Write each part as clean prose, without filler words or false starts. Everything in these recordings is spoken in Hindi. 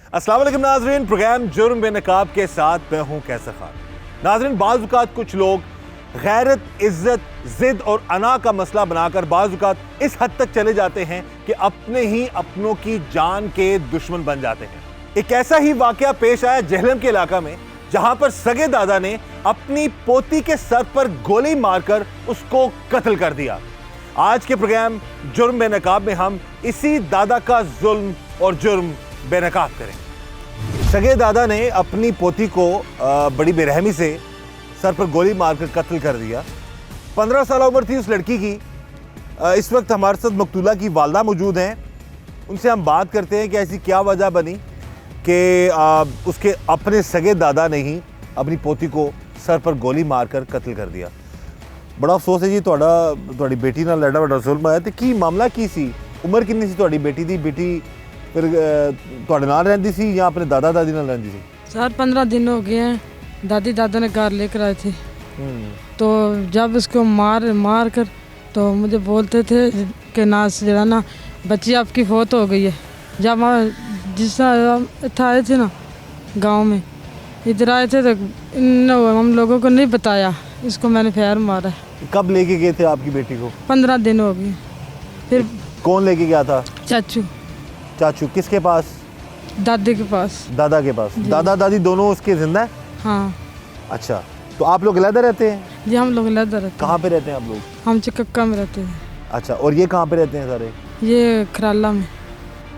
अस्सलाम वालेकुम नाज़रीन, प्रोग्राम जुर्म बेनकाब के साथ मैं हूं कैसर खान। नाज़रीन, बाज़ औक़ात कुछ लोग गैरत, इज्जत, जिद और अना का मसला बनाकर बाज़ औक़ात इस हद तक चले जाते हैं कि अपने ही अपनों की जान के दुश्मन बन जाते हैं। एक ऐसा ही वाक़या पेश आया जेहलम के इलाका में, जहां पर सगे दादा ने अपनी पोती के सर पर गोली मारकर उसको कत्ल कर दिया। आज के प्रोग्राम जुर्म बेनकाब में हम इसी दादा का जुल्म और जुर्म बेनकाब करें। सगे दादा ने अपनी पोती को बड़ी बेरहमी से सर पर गोली मारकर कत्ल कर दिया। 15 साल उम्र थी उस लड़की की। इस वक्त हमारे साथ मकतूला की वालदा मौजूद हैं। उनसे हम बात करते हैं कि ऐसी क्या वजह बनी कि उसके अपने सगे दादा ने ही अपनी पोती को सर पर गोली मारकर कत्ल कर दिया। बड़ा अफसोस है जी, ਤੁਹਾਡੀ बेटी ਨਾਲ ਐਡਾ ਵੱਡਾ ਜ਼ੁਲਮ ਆਇਆ ਤੇ ਕੀ ਮਾਮਲਾ ਕੀ ਸੀ? ਉਮਰ ਕਿੰਨੀ ਸੀ ਤੁਹਾਡੀ ਬੇਟੀ ਦੀ? बेटी फिर ਤੁਹਾਡੇ ਨਾਲ ਰਹਿੰਦੀ ਸੀ ਜਾਂ अपने दादा दादी ਨਾਲ ਰਹਿੰਦੀ ਸੀ? सर 15 दिन हो गए हैं, दादी दादा ने घर लेकर आए थे। तो जब उसको मार कर तो मुझे बोलते थे कि नास जरा ना बच्ची आपकी फौत हो गई है। जब जिस आए थे ना गांव में, इधर आए थे तो हम लोगों को नहीं बताया इसको मैंने फायर मारा है। कब लेके गए थे आपकी बेटी को? 15 दिन हो गए। फिर कौन लेके गया था? चाचू किसके पास? दादी के पास। दादा के पास। दादा दादी दोनों उसके जिंदा है? हाँ। अच्छा, तो आप लोग अलग रहते हैं? जी हम लोग अलग रहते हैं। कहाँ पे रहते हैं आप लोग? हम चिकक्का में रहते हैं। अच्छा, और ये कहाँ पे रहते हैं सारे? ये खराला में।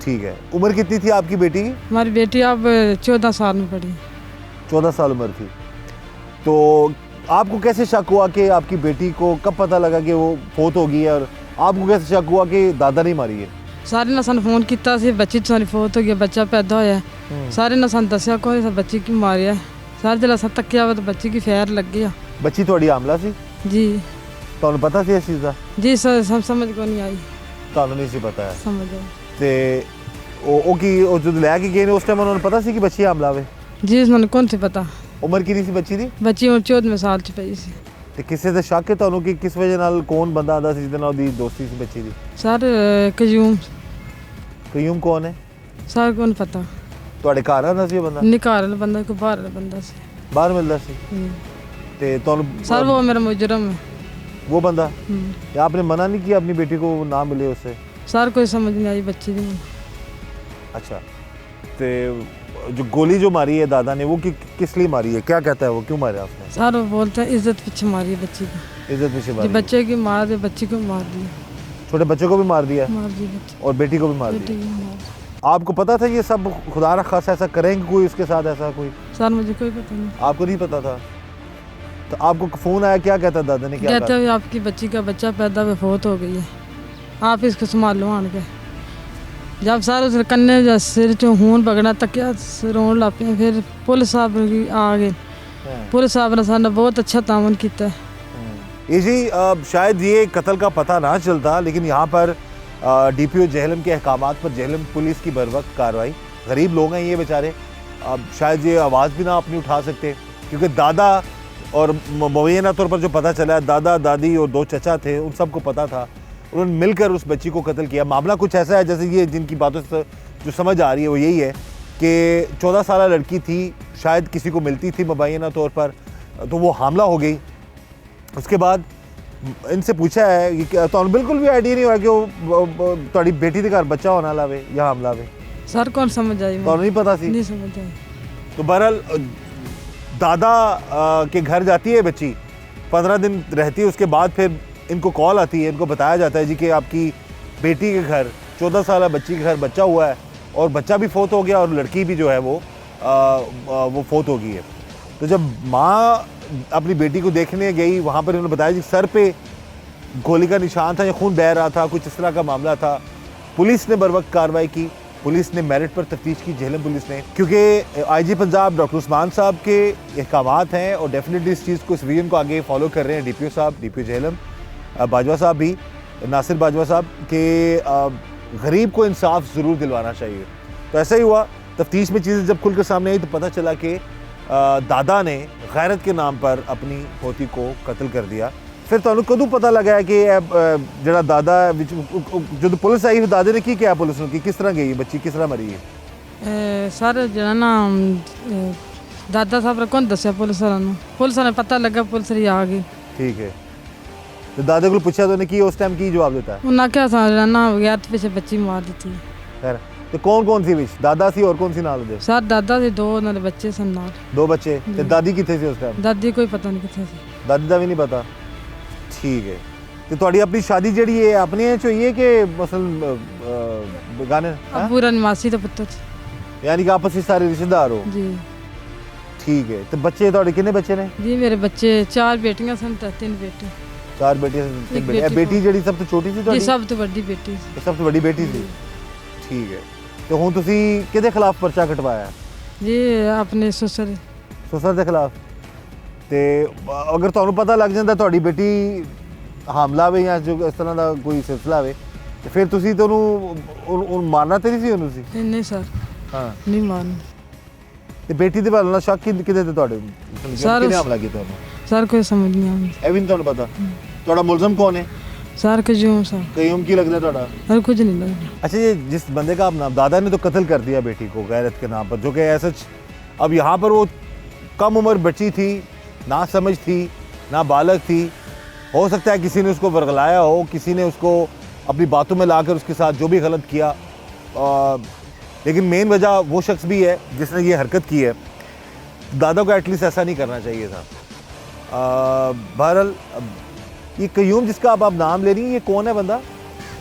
ठीक है। उम्र कितनी थी आपकी बेटी की? हमारी बेटी अब 14 साल में पड़ी। 14 साल उम्र थी। तो आपको कैसे शक हुआ कि आपकी बेटी को कब पता लगा कि वो फौत हो गई है, और आपको कैसे शक हुआ कि दादा नहीं मारी है? सारे ने सानू फोन किया सी बच्ची सारी फौत हो गई, बच्चा पैदा होया है। सारे ने सानू दस्या कोई सा बच्ची की मारिया है। सारे जला सा तकिया तो बच्ची की फैर लग गया। बच्ची थोड़ी आमला सी? जी। तो पता सी इस चीज़ का? जी सब समझ को नहीं आई। तो नहीं सी पता है? समझ आई। ते ओ की ओ जो लैके गए ने उस टाइम उन्होंने पता सी कि बच्ची आमला वे? जी उन्होंने कौन सी पता। उम्र कितनी सी बच्ची दी? बच्ची 14वें साल च पई सी। ते किसे ते शक है ਤੁਹਾਨੂੰ कि किस वजह नाल कौन बंदा आंदा सी जिहदे नाल दी दोस्ती सी बच्ची दी? सर कयूम कौन है? सर को नहीं पता। ਤੁਹਾਡੇ ਘਰ ਆਂਦਾ ਸੀ ਉਹ ਬੰਦਾ? नहीं घर वाला बंदा को बाहर वाला बंदा सी। बाहर मिलदा सी? ते ਤੁਹਾਨੂੰ सर वो मेरा मुजरम है। वो बंदा? या आपने मना नहीं किया अपनी बेटी को ना मिले उससे? सर कोई समझ नहीं आई बच्ची की। अच्छा, ते जो गोली जो मारी है दादा ने वो किस लिए मारी है? क्या कहता है वो, क्यों मारा आपने? सर वो बोलते हैं इज्जत पीछे मारी है बच्ची की। इज्जत पीछे मारी? बच्चे की मार दे, बच्ची को मार दिया। छोटे बच्चे को भी मार दिया? मार दी बच्ची और बेटी को भी मार दिया। आपको पता था ये सब खुदा न खासा ऐसा करेंगे कोई उसके साथ ऐसा कोई? सर मुझे कोई पता नहीं। आपको नहीं पता था? तो आपको फ़ोन आया, क्या कहता दादा ने? क्या कहते हुए आपकी बच्ची का बच्चा पैदा हुए फौत हो गई है, आप इसको संभालो आन के। जब सर उस कन्ने सिर चो खून पकड़ा तकिया रोन लग पे। फिर पुलिस साहब आ गए। पुलिस साहब ने सारा बहुत अच्छा तामन किया है। ये जी शायद ये कत्ल का पता ना चलता, लेकिन यहाँ पर DPO जेहलम के अहकामात पर जेहलम पुलिस की बरवक्त कार्रवाई। गरीब लोग हैं ये बेचारे, शायद ये आवाज़ भी ना अपनी उठा सकते, क्योंकि दादा और मुबैना तौर पर जो पता चला है, दादा दादी और 2 चचा थे, उन सबको पता था। उन्होंने मिलकर उस बच्ची को कत्ल किया। मामला कुछ ऐसा है जैसे ये जिनकी बातों से जो समझ आ रही है वो यही है कि 14 साल लड़की थी, शायद किसी को मिलती थी मुबैना तौर पर, तो वो हामला हो गई। उसके बाद इनसे पूछा है कि तो बिल्कुल भी आइडिया नहीं हुआ कि वो तुम्हारी बेटी के घर बच्चा होना लावे या हमला वे? सर कौन समझ आई? तो नहीं पता सी? नहीं समझ आई। तो बहरहाल दादा के घर जाती है बच्ची, 15 दिन रहती है। उसके बाद फिर इनको कॉल आती है, इनको बताया जाता है जी कि आपकी बेटी के घर 14 साल बच्ची के घर बच्चा हुआ है, और बच्चा भी फौत हो गया और लड़की भी जो है वो फौत हो गई है। तो जब माँ अपनी बेटी को देखने गई, वहाँ पर उन्होंने बताया जी सर पे गोली का निशान था या खून बह रहा था, कुछ इस तरह का मामला था। पुलिस ने बर वक्त कार्रवाई की। पुलिस ने मेरिट पर तफ्तीश की, जेहलम पुलिस ने, क्योंकि IG पंजाब डॉक्टर उस्मान साहब के अहकामात हैं और डेफिनेटली इस चीज़ को, इस विजन को आगे फॉलो कर रहे हैं DPO साहब, DPO जेहलम, बाजवा साहब भी, नासिर बाजवा साहब, के गरीब को इंसाफ ज़रूर दिलवाना चाहिए। तो ऐसा ही हुआ। तफ्तीश में चीज़ें जब खुलकर सामने आई तो पता चला कि दादा ने गैरत के नाम पर अपनी पोती को कत्ल कर दिया। फिर तुहानू कदों पता लगा है कि जड़ा दादा जो पुलिस आई दादे ने की क्या पुलिस ने की, किस तरह गई बच्ची, किस तरह मरी है? सर जरा ना दादा साहब कौन दसिया पुलिस वालों पता लगा पुलिस आ गई। ठीक है, तो दादा को पूछा तो की उस टाइम की जवाब देता है? उन्हें क्या था जरा ना बगैर पीछे बच्ची मार दी थी। खैर, तो कौन कौन सी विच दादा सी और कौन सी नाल दे? सर दादा से दो उन्होंने बच्चे सन नाल। दो बच्चे ते दादी किथे सी उस टाइम? दादी कोई पता नहीं किथे सी। दादी दा भी नहीं पता। ठीक है, तो ਤੁਹਾਡੀ अपनी शादी जड़ी है अपने च होई है कि मसलन गाने? पूरा निवासी तो पुत्र यानी कि आपस में सारे रिश्तेदार हो? जी। ठीक है, तो बच्चे ਤੁਹਾਡੇ कितने बच्चे ने? जी मेरे बच्चे 4 बेटियां सन ते 3 बेटे। 4 बेटियां 3 बेटे। बेटी जड़ी सब तो छोटी सी जी ਤੁਹਾਡੀ? सब तो बड़ी बेटी सी। सब तो बड़ी बेटी सी। ठीक है, तो हुण ਤੁਸੀਂ ਕਿਹਦੇ ਖਿਲਾਫ ਪਰਚਾ ਕਟਵਾਇਆ? जी अपने ससुर ਸਸਰ ਦੇ ਖਿਲਾਫ। ਤੇ ਅਗਰ ਤੁਹਾਨੂੰ ਪਤਾ ਲੱਗ ਜਾਂਦਾ ਤੁਹਾਡੀ ਬੇਟੀ ਹਾਮਲਾ ਵੇ ਜਾਂ ਜੋ ਇਸ ਤਰ੍ਹਾਂ ਦਾ ਕੋਈ ਸਿਲਸਿਲਾ ਵੇ ਤੇ ਫਿਰ ਤੁਸੀਂ ਤੇ ਉਹਨੂੰ ਮਾਰਨਾ ਤੇ ਨਹੀਂ ਸੀ ਉਹਨੂੰ ਸੀ? नहीं सर ਹਾਂ, नहीं मारना। ਤੇ ਬੇਟੀ ਦੇ ਵੱਲ ਨਾਲ ਸ਼ੱਕ ਕਿਹਦੇ ਤੇ ਤੁਹਾਡੇ? ਸਰ, ਕਿਹਨੇ ਹਮਲਾ ਕੀਤਾ ਉਹਨੂੰ? सर कोई समझ नहीं आती। ਇਹ ਵੀ ਨਹੀਂ ਤੁਹਾਨੂੰ ਪਤਾ? ਤੁਹਾਡਾ ਮੁਲਜ਼ਮ ਕੌਣ ਹੈ? सर कयूम सर कयूम की लगता है ਤੁਹਾਡਾ? और कुछ नहीं लगा। अच्छा, ये जिस बंदे का आप नाम, दादा ने तो कत्ल कर दिया बेटी को गैरत के नाम पर, जो कि ऐसा अब यहाँ पर वो कम उम्र बच्ची थी, ना समझ थी, ना बालक थी। हो सकता है किसी ने उसको वर्गलाया हो, किसी ने उसको अपनी बातों में लाकर उसके साथ जो भी गलत किया, लेकिन मेन वजह वो शख्स भी है जिसने ये हरकत की है। दादा को एटलीस्ट ऐसा नहीं करना चाहिए था। बहरहाल ये कयूम जिसका आप नाम ले रही हैं, ये कौन है बंदा?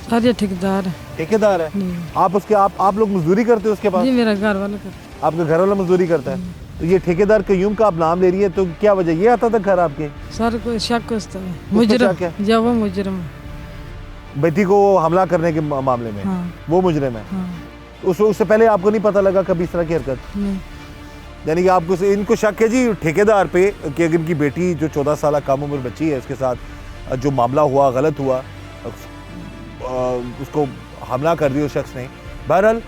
सर ये ठेकेदार है। ठेकेदार है? आप उसके आप लोग मजदूरी करते हो उसके पास? जी मेरा घर वाला करता। आपका घर वाला मजदूरी करता है? तो ये ठेकेदार कयूम का आप नाम ले रही है, तो क्या वजह? ये आता था घर आपके? सर कोई शक उसका है शक है? मुजरम जब वो मुजरम है। बेटी को हमला करने के मामले में हाँ। वो मुजरिम है? हाँ। उससे पहले आपको नहीं पता लगा कभी इस तरह की हरकत? नहीं। यानी कि आपको इनको शक है जी ठेकेदार पे कि अगर इनकी बेटी जो 14 साल कम उम्र बच्ची है उसके साथ जो मामला हुआ, गलत हुआ, उसको हमला कर दिया उस शख्स ने। बहरहाल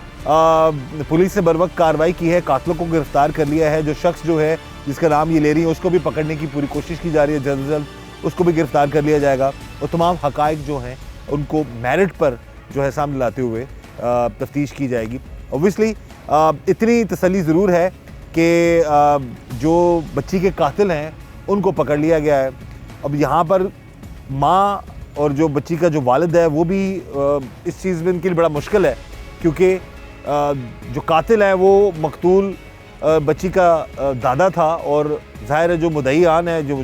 पुलिस ने बर वक्त कार्रवाई की है, कातलों को गिरफ्तार कर लिया है। जो शख्स जो है जिसका नाम ये ले रही है उसको भी पकड़ने की पूरी कोशिश की जा रही है, जल्द से जल्द उसको भी गिरफ्तार कर लिया जाएगा और तमाम हकाइक जो हैं उनको मेरिट पर जो है सामने लाते हुए तफ्तीश की जाएगी। ओबियसली इतनी तसल्ली ज़रूर है कि जो बच्ची के कातिल हैं उनको पकड़ लिया गया है। अब यहाँ पर माँ और जो बच्ची का जो वालिद है वो भी इस चीज़ में इनके लिए बड़ा मुश्किल है, क्योंकि जो कातिल है वो मकतूल बच्ची का दादा था और ज़ाहिर है जो मुदई आन है, जो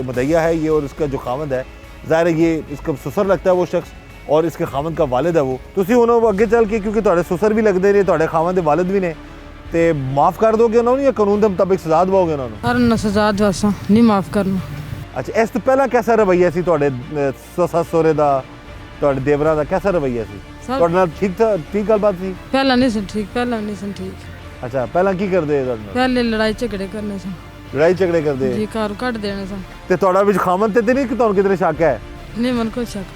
मुदैया है ये और इसका जो खामद है, ज़ाहिर है ये इसका ससुर लगता है वो शख्स और इसके खामद का वालिद है वो। तुसी उन्होंने अगे चल के, क्योंकि तुहाडे ससुर भी लगते ने, तुहाडे खामद दे वालिद भी ने, ते माफ़ कर दोगे उन्होंने या कानून के मुताबिक सजा दवाओगे उन्होंने? सर ना सजा दवासा नहीं माफ़ करना। अच्छा, इस तो पहला कैसा रवैया सी तुहाडे सस सहुरे दा, तुहाडे देवरां दा कैसा रवैया सी? तुहाडे नाल ठीक था, ठीक गलबात सी? पहला नहीं सन ठीक, पहला नहीं सन ठीक। अच्छा, पहला की करदे तुहाडे नाल? पहले लड़ाई झगड़े करने सन। लड़ाई झगड़े करदे जी घर कट देने सन। ते तुहाडा विच खामद ते नहीं कि तुहानू किधरे शक है? नहीं मन को शक।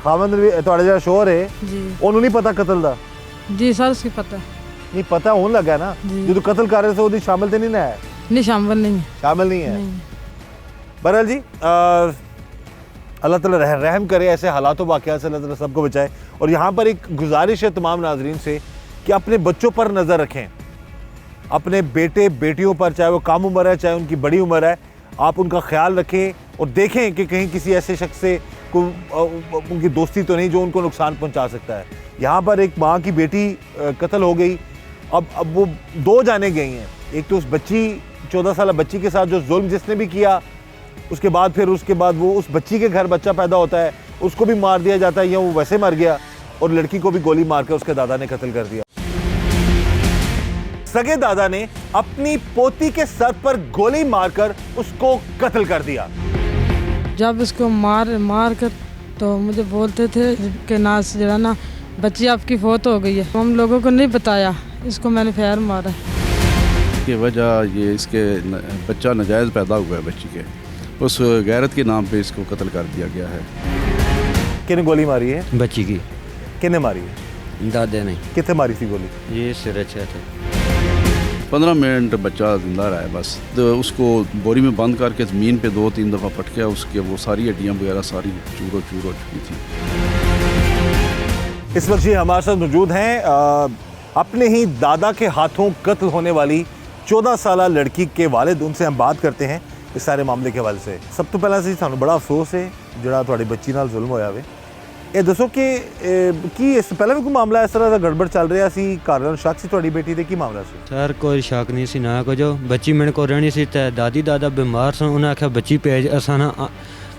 खामद भी तुहाडा जेहड़ा शोहर है जी ओनू नहीं पता कत्ल दा? जी सर उसकी पता है। नहीं पता होने लगा ना जी। जो कत्ल कर रहे थे वो शामिल तो नहीं ना है? नहीं शामिल नहीं है। शामिल नहीं है। नहीं। बहरहाल जी अल्लाह ताला रहम करे, ऐसे हालातों वाक़यात से अल्लाह ताला सबको बचाए। और यहाँ पर एक गुजारिश है तमाम नाजरीन से कि अपने बच्चों पर नज़र रखें, अपने बेटे बेटियों पर, चाहे वो कम उम्र है चाहे उनकी बड़ी उम्र है, आप उनका ख्याल रखें और देखें कि कहीं किसी ऐसे शख्स से उनकी दोस्ती तो नहीं जो उनको नुकसान पहुँचा सकता है। यहाँ पर एक माँ की बेटी कत्ल हो गई। अब वो दो जाने गई हैं, एक तो उस बच्ची 14 साल बच्ची के साथ जो जुल्म जिसने भी किया, उसके बाद फिर उसके बाद वो उस बच्ची के घर बच्चा पैदा होता है उसको भी मार दिया जाता है या वो वैसे मर गया, और लड़की को भी गोली मारकर उसके दादा ने कत्ल कर दिया। सगे दादा ने अपनी पोती के सर पर गोली मारकर उसको कत्ल कर दिया। जब उसको मार कर तो मुझे बोलते थे कि नास जरा ना बच्ची आपकी फौत हो गई है। हम लोगों को नहीं बताया, इसको मैंने फायर मारा की वजह ये इसके बच्चा नाजायज़ पैदा हुआ है बच्ची के, उस गैरत के नाम पे इसको कत्ल कर दिया गया है। किसने गोली मारी है? बच्ची की। किसने मारी है? दादे ने। कितने मारी थी गोली? ये सिर अच्छा था। 15 मिनट बच्चा जिंदा रहा है बस, तो उसको बोरी में बंद करके ज़मीन पे 2-3 दफ़ा पटका, उसके वो सारी हड्डियाँ वगैरह सारी चूर हो चुकी थी। इस वक्त जी हमारे साथ मौजूद हैं अपने ही दादा के हाथों कत्ल होने वाली 14 साल लड़की के वालिद, उनसे हम बात करते हैं इस सारे मामले के हवाले से। सब तो पहला सी सानू बड़ा अफसोस है जिहड़ा तुहाडी बच्ची नाल जुल्म होया वे। ਇਹ ਦੱਸੋ ਕਿ ਕੀ ਇਸ ਤੋਂ ਪਹਿਲਾਂ ਵੀ ਕੋਈ ਮਾਮਲਾ ਇਸ ਤਰ੍ਹਾਂ ਦਾ ਗੜਬੜ ਚੱਲ ਰਿਹਾ ਸੀ, ਘਰ ਨਾਲ ਸ਼ੱਕ ਸੀ ਤੁਹਾਡੀ ਬੇਟੀ ਤੇ, ਕੀ ਮਾਮਲਾ ਸੀ? ਸਰ ਕੋਈ ਸ਼ੱਕ ਨਹੀਂ ਸੀ ਨਾ ਕੁਝ। ਬੱਚੀ ਮੇਰੇ ਕੋਲ ਰਹਿਣੀ ਸੀ ਤੇ ਦਾਦੀ ਦਾਦਾ ਬਿਮਾਰ ਸਨ। ਉਹਨਾਂ ਆਖਿਆ ਬੱਚੀ ਭੇਜ, ਅਸਾਂ ਨਾ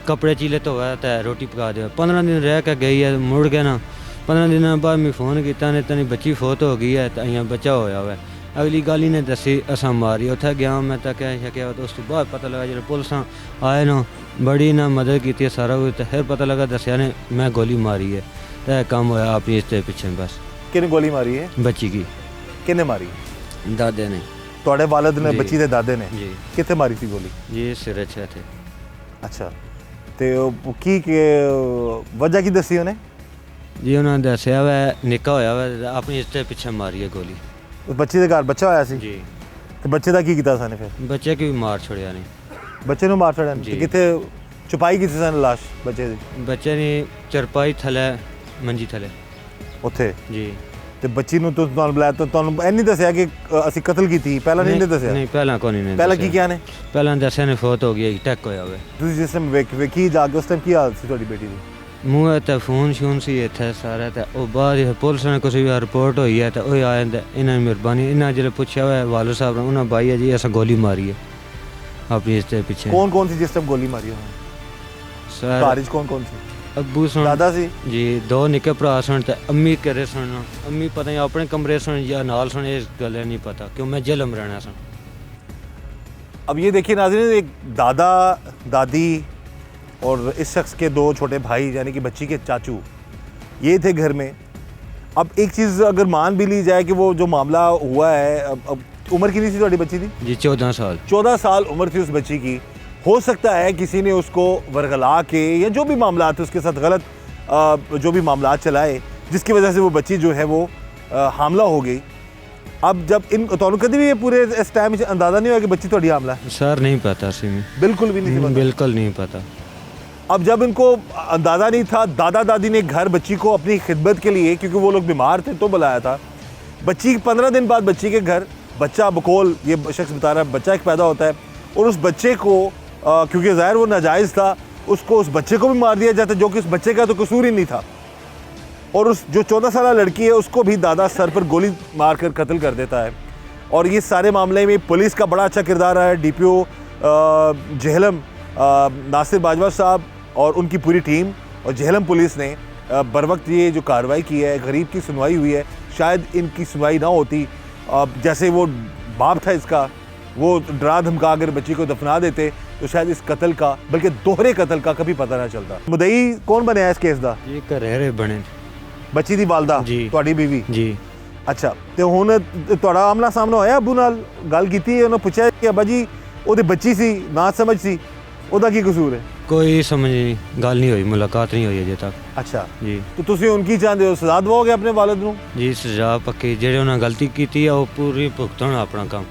ਕੱਪੜੇ ਚੀਲੇ ਧੋਇਆ ਤੇ ਰੋਟੀ ਪਕਾ ਦਿਓ। 15 ਦਿਨ ਰਹਿ ਕੇ ਗਈ ਹੈ, ਮੁੜ ਕੇ ਨਾ 15 ਦਿਨਾਂ ਬਾਅਦ ਮੈਂ ਫੋਨ ਕੀਤਾ ਨੇ ਤਾਂ ਬੱਚੀ ਫੌਤ ਹੋ ਗਈ ਹੈ ਤੇ અહીંયા ਬੱਚਾ ਹੋਇਆ ਵਾ। ਅਗਲੀ ਗੱਲ ਹੀ ਨੇ ਦੱਸੀ, ਅਸਾਂ ਮਾਰੀ। ਉੱਥੇ ਗਿਆ ਮੈਂ ਤਾਂ ਕਹਿ ਸਕਿਆ, ਉਸ ਤੋਂ ਬਾਅਦ ਪਤਾ ਲੱਗਾ ਜਦੋਂ ਪੁਲਿਸਾਂ ਆਏ ਨਾ ਬੜੀ ਨਾ ਮਦਦ ਕੀਤੀ ਸਾਰਾ ਕੁਝ, ਤੇ ਫਿਰ ਪਤਾ ਲੱਗਾ ਦੱਸਿਆ ਨੇ ਮੈਂ ਗੋਲੀ ਮਾਰੀ ਹੈ ਤੇ ਇਹ ਕੰਮ ਹੋਇਆ ਆਪਣੀ ਇਸ ਦੇ ਪਿੱਛੇ ਬਸ। ਕਿਹਨੇ ਗੋਲੀ ਮਾਰੀ ਹੈ? ਬੱਚੀ ਕੀ ਕਿਹਨੇ ਮਾਰੀ? ਦਾਦੇ ਨੇ। ਤੁਹਾਡੇ ਵਾਲਿਦ ਨੇ? ਜੀ। ਬੱਚੀ ਦੇ ਦਾਦੇ ਨੇ? ਜੀ ਕਿੱਥੇ ਮਾਰੀ ਸੀ ਗੋਲੀ? ਜੀ ਸਿਰ 'ਚ ਥੇ। ਅੱਛਾ, ਤੇ ਉਹ ਕੀ ਵਜ੍ਹਾ ਕੀ ਦੱਸੀ ਉਹਨੇ? ਜੀ ਉਹਨਾਂ ਨੇ ਦੱਸਿਆ ਵਾ ਨਿੱਕਾ ਹੋਇਆ ਵਾ, ਆਪਣੀ ਇਸ ਦੇ ਪਿੱਛੇ ਮਾਰੀ ਹੈ ਗੋਲੀ। ਉਸ ਬੱਚੀ ਦੇ ਘਰ ਬੱਚਾ ਹੋਇਆ ਸੀ ਜੀ। ਤੇ ਬੱਚੇ ਦਾ ਕੀ ਕੀਤਾ ਸਾਨੇ ਫਿਰ? ਬੱਚੇ ਕੀ ਵੀ ਮਾਰ ਛੜਿਆ ਨੇ। ਬੱਚੇ ਨੂੰ ਮਾਰ ਛੜਿਆ? ਤੇ ਜੀ। ਕਿੱਥੇ ਛੁਪਾਈ ਕੀਤੀ ਸਾਨੇ ਲਾਸ਼ ਬੱਚੇ ਦੀ? ਬੱਚੇ ਨੇ ਚਰਪਾਈ ਥੱਲੇ, ਮੰਜੀ ਥੱਲੇ। ਉੱਥੇ? ਜੀ। ਤੇ ਬੱਚੀ ਨੂੰ ਤੁਹਾਨੂੰ ਬੁਲਾਇਆ ਤਾਂ ਤੁਹਾਨੂੰ ਇਹ ਨਹੀਂ ਦੱਸਿਆ ਕਿ ਅਸੀਂ ਕਤਲ ਕੀਤੀ? ਪਹਿਲਾਂ ਨਹੀਂ ਦੱਸਿਆ? ਨਹੀਂ ਪਹਿਲਾਂ ਕੋਈ ਨਹੀਂ। ਪਹਿਲਾਂ ਕੀ ਕਿਹਾ ਨੇ? ਪਹਿਲਾਂ ਦੱਸਿਆ ਨੇ ਫੌਤ ਹੋ ਗਈ, ਅਟੈਕ ਹੋਇਆ ਵਾ। ਤੁਸੀਂ ਜਿਸ ਟਾਈਮ ਵੇਖੀ ਜਾ ਕੇ ਉਸ ਟਾਈਮ ਕੀ ਹਾਲਤ ਸੀ ਤੁਹਾਡੀ ਬੇਟੀ ਦੀ? ਮੂੰਹ ਤੇ ਫੋਨ ਸ਼ੂਨ ਸੀ ਇੱਥੇ ਸਾਰਾ, ਤੇ ਉਹ ਬਾਅਦ ਪੁਲਿਸ ਨੇ ਕੁਛ ਵੀ ਰਿਪੋਰਟ ਹੋਈ ਹੈ ਤੇ ਉਹ ਆਏ ਤੇ ਇਹਨਾਂ ਦੀ ਮਿਹਰਬਾਨੀ। ਇਹਨਾਂ ਜਿਹੜੇ ਪੁੱਛਿਆ ਹੋਇਆ ਵਾਲਦ ਸਾਹਿਬ ਨੇ, ਉਹਨਾਂ ਬਾਈ ਹੈ ਜੀ ਅਸਾਂ ਗੋਲੀ ਮਾਰੀ ਹੈ ਆਪਣੀ ਇਸ ਦੇ ਪਿੱਛੇ। ਕੌਣ ਸੀ ਜਿਸ ਟਾਈਮ ਗੋਲੀ ਮਾਰੀ ਉਹਨੇ? ਸਰ ਘਰ 'ਚ ਕੌਣ ਸੀ? ਅੱਬੂ ਸਨ, ਦਾਦਾ ਸੀ ਜੀ, ਦੋ ਨਿੱਕੇ ਭਰਾ ਸਨ ਤੇ ਅੰਮੀ ਘਰੇ ਸਨ। ਅੰਮੀ ਪਤਾ ਨਹੀਂ ਆਪਣੇ ਕਮਰੇ ਸਨ ਜਾਂ ਨਾਲ ਸਨ, ਇਸ ਗੱਲ ਨਹੀਂ ਪਤਾ ਕਿਉਂ ਮੈਂ ਜੇਲ੍ਹ में रहना सं। अब ये देखिए नाज़रीन, एक दादा दादी और इस शख्स के दो छोटे भाई यानी कि बच्ची के चाचू ये थे घर में। अब एक चीज़ अगर मान भी ली जाए कि वो जो मामला हुआ है, अब उम्र कितनी थी तुम्हारी बच्ची की? जी 14 साल। 14 साल उम्र थी उस बच्ची की। हो सकता है किसी ने उसको वरगला के या जो भी मामला थे उसके साथ गलत जो भी मामला चलाए जिसकी वजह से वो बच्ची जो है वो हामला हो गई। अब जब इन तो कभी भी ये पूरे इस टाइम से अंदाज़ा नहीं हुआ कि बच्ची थोड़ी हामला है? सर नहीं पता सी में, बिल्कुल भी नहीं पता? बिल्कुल नहीं पता। अब जब इनको अंदाज़ा नहीं था, दादा दादी ने घर बच्ची को अपनी खिदमत के लिए, क्योंकि वो लोग बीमार थे, तो बुलाया था। बच्ची 15 दिन बाद बच्ची के घर बच्चा बकौल ये शख्स बता रहा है बच्चा एक पैदा होता है और उस बच्चे को क्योंकि ज़ाहिर वो नाजायज़ था, उसको उस बच्चे को भी मार दिया जाता जो कि उस बच्चे का तो कसूर ही नहीं था। और उस जो 14 साल लड़की है उसको भी दादा सर पर गोली मार कर कत्ल कर देता है। और ये सारे मामले में पुलिस का बड़ा अच्छा किरदार रहा है। DPO जेहलम नासिर बाजवा साहब और उनकी पूरी टीम और जेहलम पुलिस ने बर वक्त ये जो कार्रवाई की है, गरीब की सुनवाई हुई है। शायद इनकी सुनवाई ना होती, जैसे वो बाप था इसका, वो डरा धमका कर बच्ची को दफना देते तो शायद इस कत्ल का, बल्कि दोहरे कत्ल का कभी पता ना चलता। मुदई कौन बनया इस केस का? ये घरेरे बने ਬੱਚੀ ਦੀ ਵਾਲਦਾ ਜੀ। ਤੁਹਾਡੀ ਬੀਵੀ? जी। ਅੱਛਾ, ਤੇ ਹੁਣ ਤੁਹਾਡਾ ਆਮਲਾ ਸਾਹਮਣਾ ਹੋਇਆ ਅੱਬੂ ਨਾਲ? ਗੱਲ ਕੀਤੀ ਉਹਨੇ ਪੁੱਛਿਆ ਕਿ ਅੱਬਾ ਜੀ ਉਹਦੀ ਬੱਚੀ ਸੀ, ਨਾ ਸਮਝ ਸੀ, ਉਹਦਾ ਕੀ ਕਸੂਰ ਹੈ? कोई समझ नहीं, गल नहीं हुई, मुलाकात नहीं हुई अजे तक। ਅੱਛਾ, जी। ਤੇ ਤੁਸੀਂ ਉਨਕੀ ਚਾਹੁੰਦੇ ਹੋ ਸਜ਼ਾ ਦਵਾਓਗੇ ਆਪਣੇ ਵਾਲਿਦ ਨੂੰ? जी सजा पक्की, जेड़े उन्हें गलती की थी वो पूरी भुगतन अपना काम।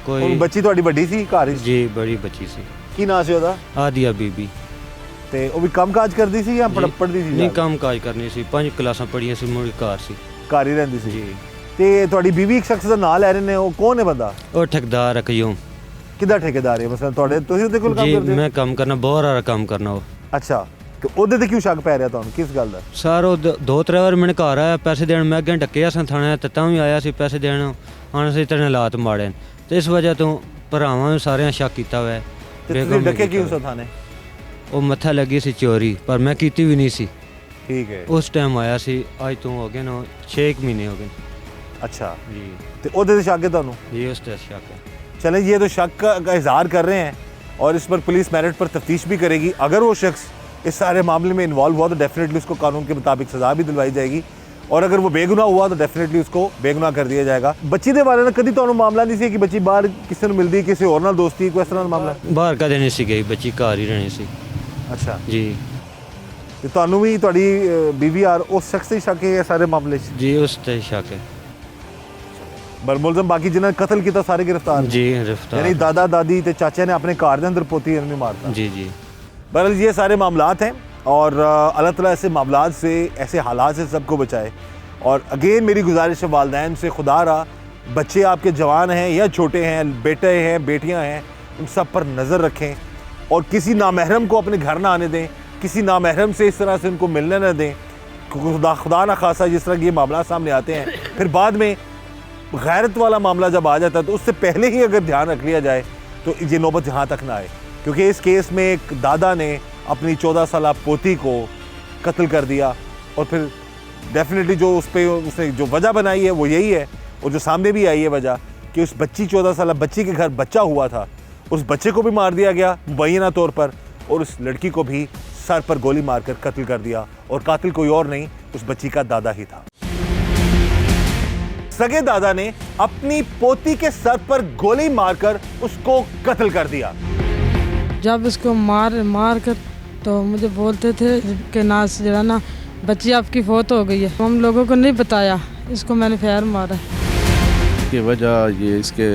ਹੁਣ कोई ਬੱਚੀ ਤੁਹਾਡੀ ਵੱਡੀ ਸੀ ਘਰ ਵਿੱਚ? जी बड़ी बच्ची सी। ਕੀ ਨਾਂ ਸੀ ਉਹਦਾ? आदिया बीबी। ਤੇ ਉਹ ਵੀ ਕੰਮ ਕਾਜ ਕਰਦੀ ਸੀ ਜਾਂ ਪੜ੍ਹਦੀ ਸੀ? नहीं काम काज करनी सी, 5 क्लासा पढ़िया सी, मुड़ घर सी। ਘਰ ਹੀ ਰਹਿੰਦੀ ਸੀ। जी। ਤੇ ਤੁਹਾਡੀ ਬੀਵੀ ਇੱਕ ਸ਼ਖਸ ਦਾ ਨਾਂ ਲੈ ਰਹੇ ਨੇ, ਉਹ ਕੌਣ ਹੈ ਬੰਦਾ? और ठेकेदार है कयूं। ਕਿੱਦਾਂ ਠੇਕੇਦਾਰ ਹੈ? ਮਸਲਾ ਤੁਹਾਡੇ ਤੁਸੀਂ ਉਹਦੇ ਕੋਲ ਕੰਮ जी ਕਰਦੇ ਹੋ? मैं काम करना, बहुत सारा काम करना वो। ਅੱਛਾ, ਤੇ ਉਹਦੇ ਤੇ ਕਿਉਂ ਸ਼ੱਕ ਪੈ ਰਿਹਾ ਤੁਹਾਨੂੰ, ਕਿਸ ਗੱਲ ਦਾ? ਸਰ ਉਹ ਦੋ ਤਿੰਨ ਵਾਰ ਮੈਨੂੰ ਘਰ ਆਇਆ ਪੈਸੇ ਦੇਣ, ਮੈਂ ਅੱਗੇ ਡੱਕਿਆ ਸਾਂ ਥਾਣੇ ਤੇ ਤਾਂ ਵੀ ਆਇਆ ਸੀ ਪੈਸੇ ਦੇਣ। ਹੁਣ ਅਸੀਂ ਤੇਰੇ ਹਾਲਾਤ ਮਾੜੇ ਨੇ ਤੇ ਇਸ ਵਜ੍ਹਾ ਤੋਂ ਭਰਾਵਾਂ ਨੂੰ ਸਾਰਿਆਂ ਸ਼ੱਕ ਕੀਤਾ ਹੋਇਆ। ਤੇ ਤੁਸੀਂ ਡੱਕੇ ਕਿਉਂ ਸੋ ਥਾਣੇ? ਉਹ ਮੱਥਾ ਲੱਗੀ ਸੀ ਚੋਰੀ, ਪਰ ਮੈਂ ਕੀਤੀ ਵੀ ਨਹੀਂ ਸੀ। ਠੀਕ ਹੈ। ਉਸ ਟਾਈਮ ਆਇਆ ਸੀ, ਅੱਜ ਤੋਂ ਹੋ ਗਏ ਨਾ 6 ਮਹੀਨੇ ਹੋ ਗਏ। अच्छा, जी। तो ਉਹਦੇ ਤੇ ਸ਼ੱਕ ਹੈ ਤੁਹਾਨੂੰ? ये उस पर शक है। चलें, ये तो शक का इजहार कर रहे हैं और इस पर पुलिस मेरिट पर तफ्तीश भी करेगी। अगर वो शख्स इस सारे मामले में इन्वॉल्व हुआ तो डेफिनेटली उसको कानून के मुताबिक सज़ा भी दिलवाई जाएगी और अगर वो बेगुनाह हुआ तो डेफिनेटली उसको बेगुनाह कर दिया जाएगा। बच्ची दे बारे में कभी ਤੁਹਾਨੂੰ ਮਾਮਲਾ ਨਹੀਂ ਸੀ ਕਿ ਬੱਚੀ ਬਾਹਰ ਕਿਸੇ ਨੂੰ ਮਿਲਦੀ, ਕਿਸੇ ਹੋਰ ਨਾਲ ਦੋਸਤੀ, ਕੋਈ ਇਸ ਤਰ੍ਹਾਂ ਦਾ ਮਾਮਲਾ? ਬਾਹਰ ਕਦੇ ਨਹੀਂ ਸੀ ਗਈ ਬੱਚੀ, ਘਰ ਹੀ ਰਹਿਣੀ ਸੀ। ਅੱਛਾ ਜੀ। ਤੇ ਤੁਹਾਨੂੰ ਵੀ ਤੁਹਾਡੀ ਬੀਵੀ ਆਰ ਉਸ ਸ਼ਖਸ ਤੇ ਸ਼ੱਕ ਹੈ ਸਾਰੇ ਮਾਮਲੇ 'ਚ? ਜੀ ਉਸ ਤੇ ਸ਼ੱਕ ਹੈ। ਬਰਮੁਲਜ਼ਮ ਬਾਕੀ ਜਿਨ੍ਹਾਂ ਨੇ ਕਤਲ ਕੀਤਾ ਸਾਰੇ गिरफ्तार? जी गिरफ्तार। यानी दादा दादी ते चाचा ने अपने कार के अंदर पोती इन्होंने मारता। जी जी। बहरहाल ये सारे मामलात हैं और अल्लाह ताला ऐसे मामलात से, ऐसे हालात से सबको बचाए और अगेन मेरी गुजारिश है वालिदैन से, खुदा रहा बच्चे आपके जवान हैं या छोटे हैं, बेटे हैं, बेटियां हैं, उन सब पर नज़र रखें और किसी नामहरम को अपने घर ना आने दें, किसी नामहरम से इस तरह से उनको मिलने ना दें। खुदा ना खासा जिस तरह के ये मामला सामने आते हैं, फिर बाद में गैरत वाला मामला जब आ जाता है तो उससे पहले ही अगर ध्यान रख लिया जाए तो ये नौबत यहाँ तक ना आए। क्योंकि इस केस में एक दादा ने अपनी 14 साल पोती को कत्ल कर दिया और फिर डेफिनेटली जो उसने जो वजह बनाई है वो यही है, और जो सामने भी आई है वजह कि उस बच्ची 14 साल बच्ची के घर बच्चा हुआ था, उस बच्चे को भी मार दिया गया मुबैना तौर पर और उस लड़की को भी सर पर गोली मारकर कत्ल कर दिया, और कातिल कोई और नहीं उस बच्ची का दादा ही था। सगे दादा ने अपनी पोती के सर पर गोली मारकर उसको कत्ल कर दिया। जब उसको मार कर तो मुझे बोलते थे कि नास जरा ना बच्ची आपकी फौत हो गई है। हम लोगों को नहीं बताया, इसको मैंने फायर मारा की वजह ये इसके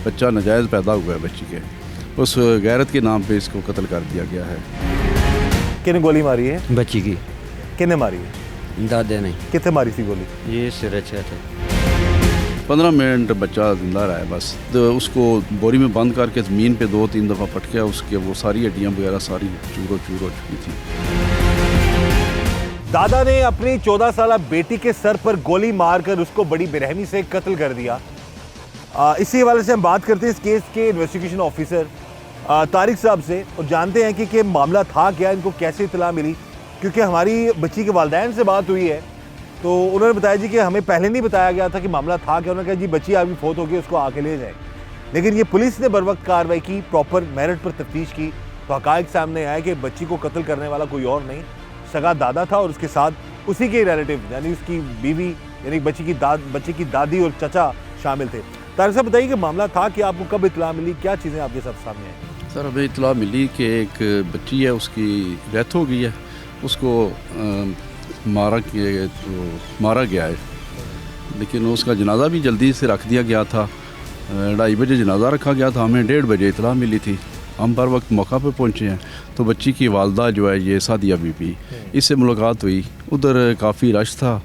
बच्चा नाजायज़ पैदा हुआ है बच्ची के, उस गैरत के नाम पे इसको कत्ल कर दिया गया है। किने गोली मारी है? बच्ची की किने मारी है? दादे ने। कितने मारी थी गोली? ये सिर अच्छा था। 15 मिनट बच्चा ज़िंदा रहा है बस। तो उसको बोरी में बंद करके ज़मीन पे 2-3 दफ़ा पटका, उसके वो सारी हड्डियाँ वगैरह सारी चूरो हो चुकी थी। दादा ने अपनी 14 साल बेटी के सर पर गोली मारकर उसको बड़ी बेरहमी से कत्ल कर दिया। इसी हवाले से हम बात करते हैं इस केस के इन्वेस्टिगेशन ऑफिसर तारिक साहब से और जानते हैं कि मामला था क्या, इनको कैसे इत्तला मिली। क्योंकि हमारी बच्ची के वालिदैन से बात हुई है तो उन्होंने बताया जी कि हमें पहले नहीं बताया गया था कि मामला था क्या। उन्होंने कहा जी बच्ची आपकी फौत होगी, उसको आके ले जाए। लेकिन ये पुलिस ने बर वक्त कार्रवाई की, प्रॉपर मेरिट पर तफ्तीश की तो हक़ाइक़ सामने आया कि बच्ची को कत्ल करने वाला कोई और नहीं, सगा दादा था और उसके साथ उसी के रिलेटिव यानी उसकी बीवी यानी बच्चे की दादी और चचा शामिल थे। तारिक साहब बताइए कि मामला था कि आपको कब इत्तला मिली, क्या चीज़ें आपके सब सामने आई? सर हमें इत्तला मिली कि एक बच्ची है उसकी डेथ हो गई है, उसको मारा गया है, लेकिन उसका जनाजा भी जल्दी से रख दिया गया था। 2:30 बजे जनाजा रखा गया था, हमें 1:30 बजे इत्तला मिली थी। हम बर वक्त मौका पे पहुंचे हैं तो बच्ची की वालदा जो है ये सादिया बीबी, इससे मुलाकात हुई। उधर काफ़ी रश था,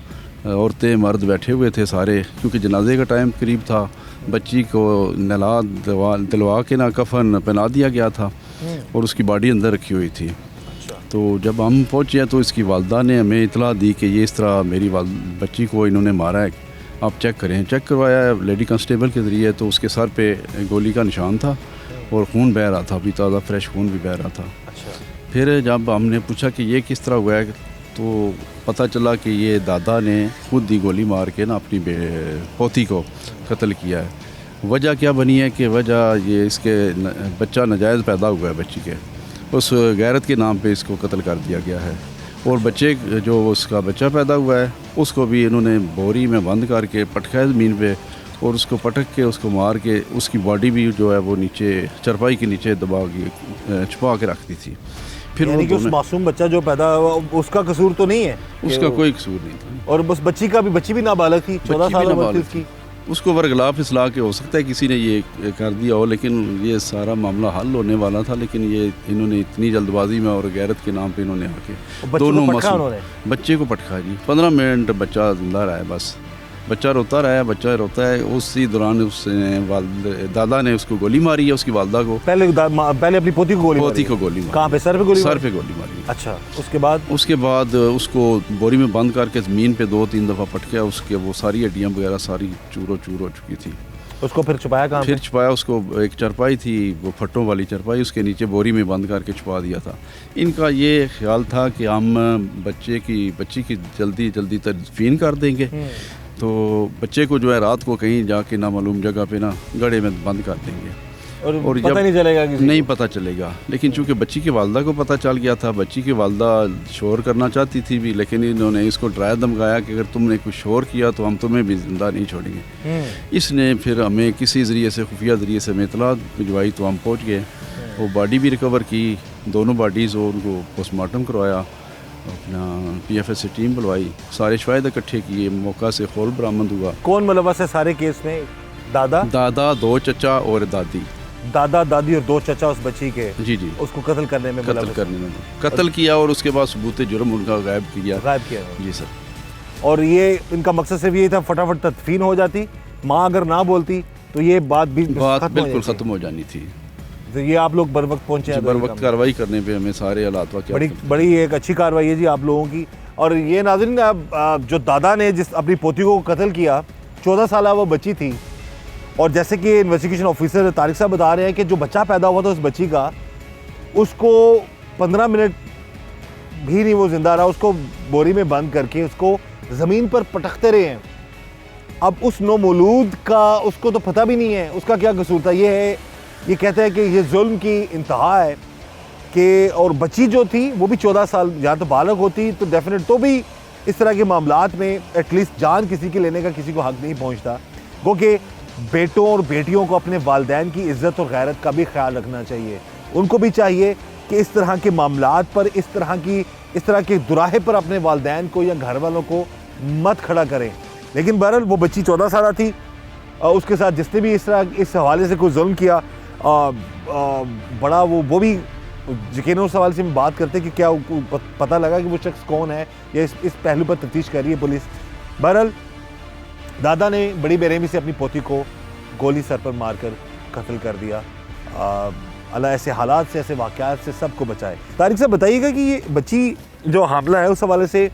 औरतें मर्द बैठे हुए थे सारे, क्योंकि जनाजे का टाइम करीब था। बच्ची को नहला दिलवा के ना कफन पहना दिया गया था और उसकी बॉडी अंदर रखी हुई थी। तो जब हम पहुंचे तो इसकी वालदा ने हमें इतला दी कि ये इस तरह मेरी बच्ची को इन्होंने मारा है, आप चेक करें। चेक करवाया लेडी कांस्टेबल के ज़रिए तो उसके सर पे गोली का निशान था और खून बह रहा था, अभी ताज़ा फ्रेश खून भी बह रहा था। फिर जब हमने पूछा कि ये किस तरह हुआ है तो पता चला कि ये दादा ने खुद ही गोली मार के ना अपनी पोती को कत्ल किया है। वजह क्या बनी है कि वजह ये इसके बच्चा नाजायज़ पैदा हुआ है बच्ची के, उस गैरत के नाम पे इसको कत्ल कर दिया गया है। और बच्चे जो उसका बच्चा पैदा हुआ है उसको भी इन्होंने बोरी में बंद करके पटका ज़मीन पे और उसको पटक के उसको मार के उसकी बॉडी भी जो है वो नीचे चारपाई के नीचे दबा के छुपा के रख दी थी। फिर यानी कि उस मासूम बच्चा जो पैदा हुआ उसका कसूर तो नहीं है? उसका कोई कसूर नहीं था। और बस बच्ची भी नाबालग थी, 14 साल उम्र थी उसकी। उसको बरगलाफ इसला के हो सकता है किसी ने ये कर दिया हो, लेकिन ये सारा मामला हल होने वाला था। लेकिन ये इन्होंने इतनी जल्दबाजी में और गैरत के नाम पे इन्होंने आके दोनों बच्चे को पटका जी। 15 मिनट बच्चा जिंदा रहा है बस। बच्चा रोता रोता है। उसी दौरान उसने दादा ने उसको गोली मारी है, उसकी वालदा को। पहले अपनी पोती को गोली मारी। कहाँ पे? सर पे गोली मारी। अच्छा, उसके बाद उसको बोरी में बंद करके ज़मीन पे 2-3 दफ़ा पटका, उसके वो सारी हड्डियाँ वगैरह सारी चूरो हो चुकी थी। उसको फिर छुपाया कहाँ? फिर छुपाया उसको, एक चारपाई थी वो फट्टों वाली चारपाई, उसके नीचे बोरी में बंद करके छुपा दिया था। इनका ये ख्याल था कि हम बच्ची की जल्दी तदफीन कर देंगे तो बच्चे को जो है रात को कहीं जाके नामालूम जगह पे ना गड्ढे में बंद कर देंगे और पता नहीं चलेगा नहीं पता चलेगा। लेकिन चूंकि बच्ची की वालदा को पता चल गया था, बच्ची की वालदा शोर करना चाहती थी भी, लेकिन इन्होंने इसको डराया धमकाया कि अगर तुमने कुछ शोर किया तो हम तुम्हें भी जिंदा नहीं छोड़ेंगे। इसने फिर हमें किसी ज़रिए से खुफिया ज़रिए से हमें इतला भिजवाई तो हम पहुँच गए। वो बॉडी भी रिकवर की, दोनों बॉडीज़, और उनको पोस्टमार्टम करवाया, अपना PFS से टीम बुलवाई, सारे शवाहिद इकट्ठे किए, मौका से खोल बरामद हुआ। कौन मुलव्वस है सारे केस में? दादा 2 चचा और दादी। दादा दादी और 2 चचा उस बच्ची के जी उसको कत्ल करने में कत्ल किया और उसके बाद सबूत जुर्म उनका गायब किया जी सर। और ये इनका मकसद सिर्फ ये था फटाफट तदफीन हो जाती, माँ अगर ना बोलती तो ये बात बिल्कुल ख़त्म हो जानी थी। तो ये आप लोग बर वक्त पहुँचे हैं, बर वक्त कार्रवाई करने पे हमें सारे हालात बड़ी एक अच्छी कार्रवाई है जी आप लोगों की। और ये नाज़रीन जो दादा ने जिस अपनी पोती को कत्ल किया, 14 साल वो बच्ची थी, और जैसे कि इन्वेस्टिगेशन ऑफिसर तारिक साहब बता रहे हैं कि जो बच्चा पैदा हुआ था उस बच्ची का, उसको 15 मिनट भी नहीं वो जिंदा रहा, उसको बोरी में बंद करके उसको ज़मीन पर पटकते रहे हैं। अब उस नौमौलूद का उसको तो पता भी नहीं है उसका क्या कसूर था। ये कहते हैं कि ये जुल्म की इंतहा है कि, और बच्ची जो थी वो भी 14 साल, जहाँ तो बालग होती तो डेफिनेट तो भी इस तरह के मामलात में एटलीस्ट जान किसी के लेने का किसी को हक नहीं पहुँचता। क्योंकि बेटों और बेटियों को अपने वालिदैन की इज़्ज़त और गैरत का भी ख्याल रखना चाहिए। उनको भी चाहिए कि इस तरह के मामलात पर, इस तरह के दुराहे पर अपने वालिदैन को या घर वालों को मत खड़ा करें। लेकिन बहरहाल वो बच्ची 14 साल थी, उसके साथ जिसने भी इस हवाले से कोई जुल्म किया, बड़ा वो भी यकीनन उस हवाले से हम बात करते कि क्या पता लगा कि वो शख्स कौन है, या इस पहलू पर तफ्तीश कर रही है पुलिस। बहरहाल दादा ने बड़ी बेरहमी से अपनी पोती को गोली सर पर मारकर कत्ल कर दिया। अल्लाह ऐसे हालात से, ऐसे वाक़यात से सबको बचाए। तारिक साहब बताइएगा कि ये बच्ची जो हामला है उस हवाले से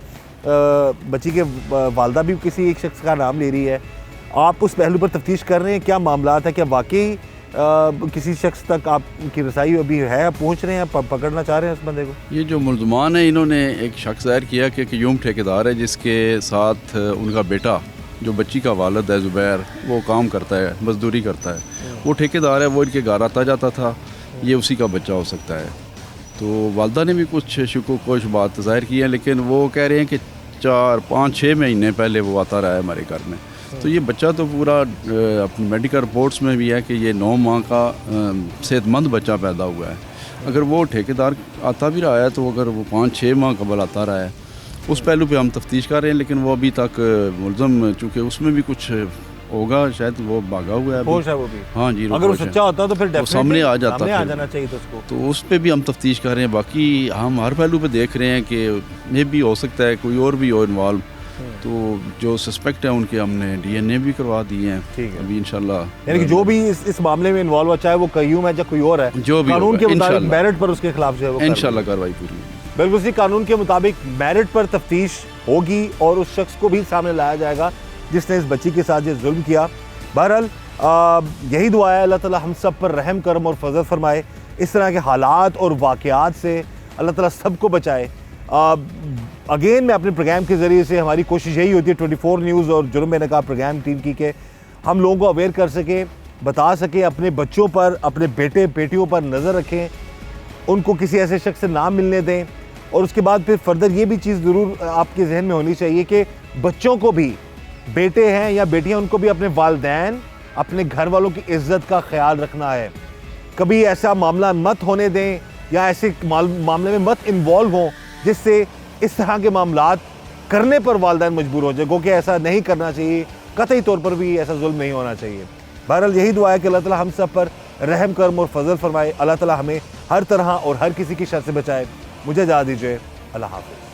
बच्ची के वालदा भी किसी एक शख्स का नाम ले रही है, आप उस पहलू पर तफ्तीश कर रहे हैं, क्या मामला था, क्या वाकई किसी शख्स तक आपकी रसाई अभी है, पहुंच रहे हैं, पकड़ना चाह रहे हैं उस बंदे को? ये जो मुल्ज़मान है, इन्होंने एक शख्स ज़ाहिर किया कि क्यूम ठेकेदार है जिसके साथ उनका बेटा जो बच्ची का वालिद है ज़ुबैर, वो काम करता है, मजदूरी करता है, वो ठेकेदार है, वो इनके घर आता जाता था, ये उसी का बच्चा हो सकता है। तो वालदा ने भी कुछ कुछ बात ज़ाहिर की है, लेकिन वो कह रहे हैं कि 4-5-6 महीने पहले वो आता रहा है हमारे घर में। तो ये बच्चा तो पूरा अपनी मेडिकल रिपोर्ट्स में भी है कि ये 9 माह का सेहतमंद बच्चा पैदा हुआ है। अगर वो ठेकेदार आता भी रहा है तो अगर वो 5-6 माह कबल आता रहा है, उस पहलू पे हम तफ्तीश कर रहे हैं, लेकिन वो अभी तक मुलज़म, चूँकि उसमें भी कुछ होगा, शायद वो भागा हुआ है वो भी। हाँ जी, अगर वो सच्चा होता तो फिर सामने आ जाता, आ जाना चाहिए था उसको। तो उस पर भी हम तफ्तीश कर रहे हैं। बाकी हम हर पहलू पे देख रहे हैं कि मे भी हो सकता है कोई और भी हो इन्वॉल्व, तो जो सस्पेक्ट है उनके हमने DNA भी करवा दिए हैं। ठीक है, अभी इंशाल्लाह, यानी कि जो भी इस मामले में इन्वॉल्व है, चाहे वो कयूम है या कोई और है, जो भी कानून के मुताबिक मेरिट पर उसके खिलाफ जो है वो इंशाल्लाह कार्रवाई पूरी। बिल्कुल उसी कानून के मुताबिक मेरिट पर तफ्तीश होगी और उस शख्स को भी सामने लाया जाएगा जिसने इस बच्ची के साथ ये जुल्म किया। बहरहाल यही दुआ है, अल्लाह ताला हम सब पर रहम करम और फजल फरमाए, इस तरह के हालात और वाक़यात से अल्लाह ताला सबको बचाए। अगेन मैं अपने प्रोग्राम के ज़रिए से, हमारी कोशिश यही होती है 24 न्यूज़ और जुर्म बेनकाब प्रोग्राम टीम की, कि हम लोगों को अवेयर कर सकें, बता सकें, अपने बच्चों पर, अपने बेटे बेटियों पर नज़र रखें, उनको किसी ऐसे शख्स से ना मिलने दें। और उसके बाद फिर फर्दर ये भी चीज़ ज़रूर आपके जहन में होनी चाहिए कि बच्चों को भी, बेटे हैं या बेटियां, उनको भी अपने वालिदैन, अपने घर वालों की इज्जत का ख्याल रखना है। कभी ऐसा मामला मत होने दें या ऐसे मामले में मत इन्वॉल्व हों जिससे इस तरह के मामलात करने पर वालिदैन मजबूर हो जाए, क्योंकि ऐसा नहीं करना चाहिए, कतई तौर पर भी ऐसा जुल्म नहीं होना चाहिए। बहरहाल यही दुआ है कि अल्लाह ताला हम सब पर रहम करम और फजल फरमाए, अल्लाह ताला हमें हर तरह और हर किसी की शर से बचाए। मुझे इजाज़त दीजिए, अल्लाह हाफ़िज़।